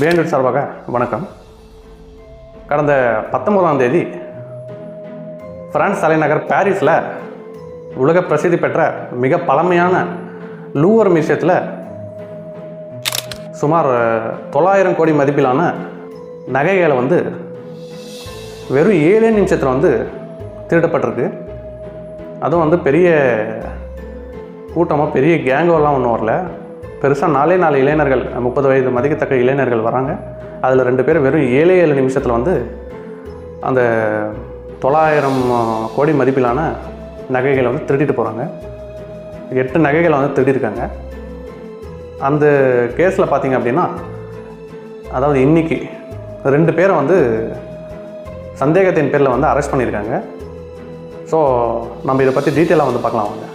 பிஎன்எட் சார்பாக வணக்கம். கடந்த 19ஆம் தேதி பிரான்ஸ் தலைநகர் பாரிஸில் உலக பிரசித்தி பெற்ற மிக பழமையான லூவர் மியூசியத்தில் சுமார் 900 கோடி மதிப்பிலான நகைகளை வெறும் 7 நிமிஷத்தில் திருடப்பட்டிருக்கு. அதுவும் பெரிய கூட்டமாக பெரிய கேங்கோலாம் ஒன்றும் வரல. பெருசாக 4 இளைஞர்கள் 30 வயது மதிக்கத்தக்க இளைஞர்கள் வராங்க. அதில் 2 பேர் வெறும் 7 நிமிஷத்தில் அந்த 900 கோடி மதிப்பிலான நகைகளை திருடிட்டு போகிறாங்க. 8 நகைகளை திருடியிருக்காங்க. அந்த கேஸில் பார்த்திங்க அப்படின்னா, அதாவது இன்றைக்கி 2 பேரை சந்தேகத்தின் பேரில் அரெஸ்ட் பண்ணியிருக்காங்க. ஸோ நம்ம இதை பற்றி டீட்டெயிலாக பார்க்கலாம் வாங்க.